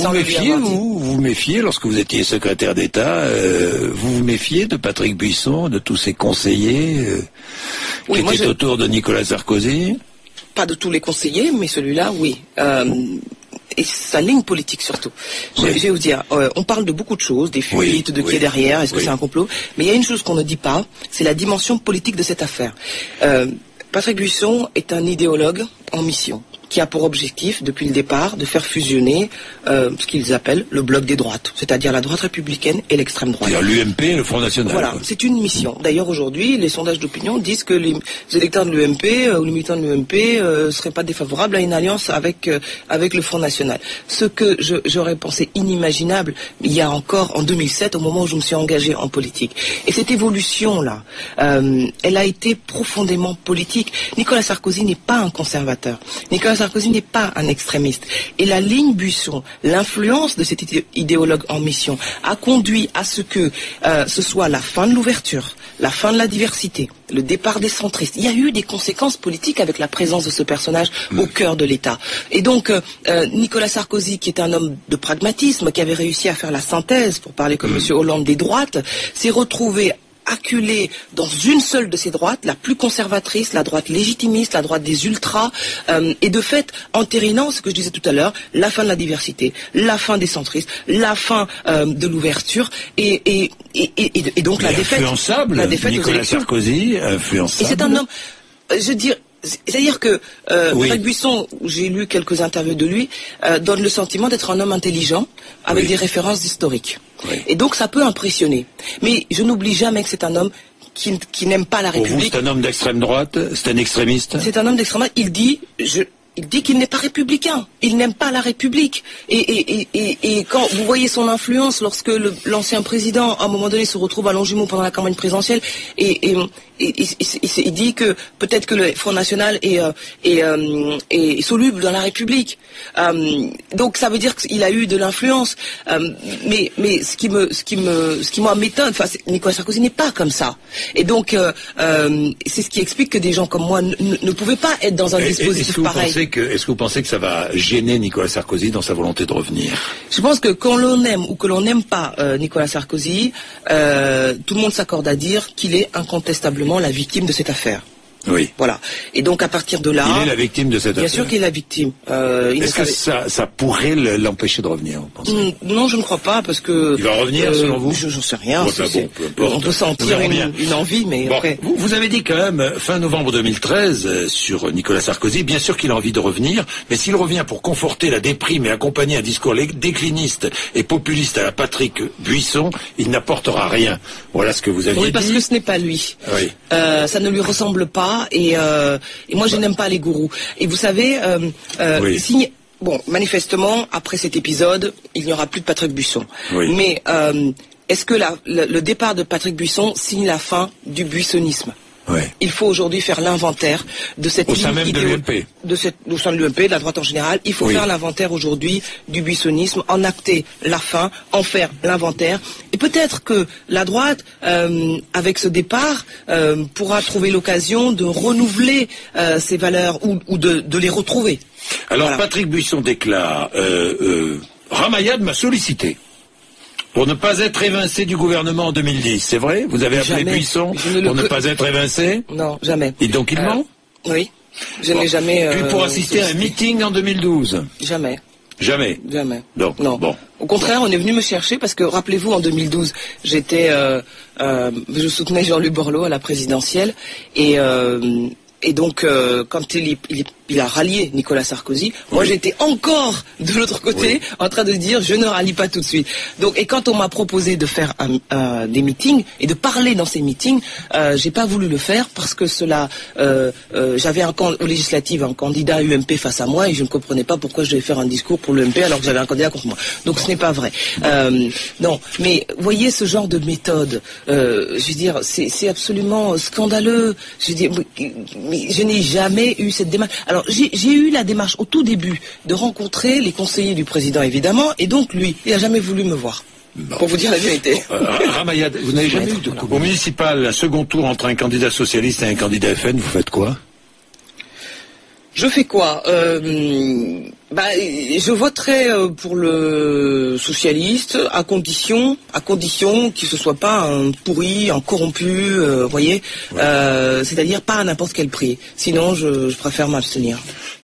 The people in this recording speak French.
Vous vous méfiez lorsque vous étiez secrétaire d'État, vous vous méfiez de Patrick Buisson, de tous ses conseillers qui étaient autour de Nicolas Sarkozy? Pas de tous les conseillers, mais celui-là, oui. Et sa ligne politique surtout. Je vais vous dire, on parle de beaucoup de choses, des fuites, de qui est derrière, est-ce que c'est un complot? Mais il y a une chose qu'on ne dit pas, c'est la dimension politique de cette affaire. Patrick Buisson est un idéologue en mission, qui a pour objectif, depuis le départ, de faire fusionner ce qu'ils appellent le bloc des droites, c'est-à-dire la droite républicaine et l'extrême droite. C'est-à-dire l'UMP et le Front National. Voilà, c'est une mission. D'ailleurs, aujourd'hui, les sondages d'opinion disent que les électeurs de l'UMP ou les militants de l'UMP ne seraient pas défavorables à une alliance avec le Front National. Ce que j'aurais pensé inimaginable il y a encore en 2007, au moment où je me suis engagé en politique. Et cette évolution-là, elle a été profondément politique. Nicolas Sarkozy n'est pas un conservateur. Nicolas Sarkozy n'est pas un extrémiste. Et la ligne Buisson, l'influence de cet idéologue en mission, a conduit à ce que ce soit la fin de l'ouverture, la fin de la diversité, le départ des centristes. Il y a eu des conséquences politiques avec la présence de ce personnage au cœur de l'État. Et donc, Nicolas Sarkozy, qui est un homme de pragmatisme, qui avait réussi à faire la synthèse, pour parler comme M. Hollande, des droites, s'est retrouvé acculé dans une seule de ces droites, la plus conservatrice, la droite légitimiste, la droite des ultras, et de fait entérinant ce que je disais tout à l'heure, la fin de la diversité, la fin des centristes, la fin de l'ouverture, et donc la défaite Nicolas Sarkozy, influençable. Et c'est un homme, je dis. C'est-à-dire que Patrick Buisson, j'ai lu quelques interviews de lui, donne le sentiment d'être un homme intelligent, avec des références historiques. Et donc ça peut impressionner. Mais je n'oublie jamais que c'est un homme qui n'aime pas la République. Pour vous, c'est un homme d'extrême droite? C'est un extrémiste? C'est un homme d'extrême droite. Il dit qu'il n'est pas républicain. Il n'aime pas la République. Et quand vous voyez son influence, lorsque l'ancien président, à un moment donné, se retrouve à Longjumeau pendant la campagne présidentielle, il dit que peut-être que le Front National est soluble dans la République. Donc ça veut dire qu'il a eu de l'influence. Mais ce qui moi m'étonne, Nicolas Sarkozy n'est pas comme ça. Et donc c'est ce qui explique que des gens comme moi ne pouvaient pas être dans un dispositif pareil. Est-ce que vous pensez que ça va gêner Nicolas Sarkozy dans sa volonté de revenir? Je pense que quand l'on aime ou que l'on n'aime pas Nicolas Sarkozy, tout le monde s'accorde à dire qu'il est incontestablement la victime de cette affaire. Oui. Voilà. Et donc à partir de là... Il est la victime de cette affaire. Bien sûr qu'il est la victime. Est-ce que ça pourrait l'empêcher de revenir, vous pensez? Non, je ne crois pas, parce que... Il va revenir, selon vous? J'en sais rien. Bon, on peut sentir une envie, mais après... Vous avez dit quand même, fin novembre 2013, sur Nicolas Sarkozy, bien sûr qu'il a envie de revenir, mais s'il revient pour conforter la déprime et accompagner un discours décliniste et populiste à la Patrick Buisson, il n'apportera rien. Voilà ce que vous aviez dit. Oui, parce que ce n'est pas lui. Oui. Ça ne lui ressemble pas. Et moi je n'aime pas les gourous. Et vous savez, manifestement, après cet épisode, il n'y aura plus de Patrick Buisson. Oui. Mais est-ce que le départ de Patrick Buisson signe la fin du buissonnisme? Il faut aujourd'hui faire l'inventaire de cette ligne sein même de l'UMP. Au sein de l'UMP, de la droite en général. Il faut faire l'inventaire aujourd'hui du buissonnisme, en acter la fin, en faire l'inventaire. Et peut-être que la droite, avec ce départ, pourra trouver l'occasion de renouveler ses valeurs ou de les retrouver. Alors Patrick Buisson déclare Ramayad m'a sollicité pour ne pas être évincé du gouvernement en 2010, c'est vrai? Vous avez appelé Buisson pour ne pas être évincé? Non, jamais. Et donc il ment? Oui, je n'ai jamais... Puis pour assister à un meeting en 2012? Jamais. Jamais? Jamais. Donc, non. Bon. Au contraire, on est venu me chercher parce que, rappelez-vous, en 2012, je soutenais Jean-Luc Borloo à la présidentielle et donc, quand il a rallié Nicolas Sarkozy, moi j'étais encore de l'autre côté en train de dire je ne rallie pas tout de suite. Donc, et quand on m'a proposé de faire des meetings et de parler dans ces meetings, j'ai pas voulu le faire parce que j'avais aux législatives un candidat UMP face à moi et je ne comprenais pas pourquoi je devais faire un discours pour l'UMP alors que j'avais un candidat contre moi. Donc ce n'est pas vrai. Non, mais voyez ce genre de méthode. Je veux dire, c'est absolument scandaleux. Je veux dire, je n'ai jamais eu cette démarche. Alors, j'ai eu la démarche au tout début de rencontrer les conseillers du président, évidemment, et donc lui, il n'a jamais voulu me voir. Bon. Pour vous dire la vérité. Ramayad, vous n'avez jamais eu de coup. Au municipal, un second tour entre un candidat socialiste et un candidat FN, vous faites quoi? Je fais quoi? Je voterai pour le socialiste à condition qu'il ne soit pas un pourri, un corrompu, voyez, c'est-à-dire pas à n'importe quel prix. Sinon, je préfère m'abstenir.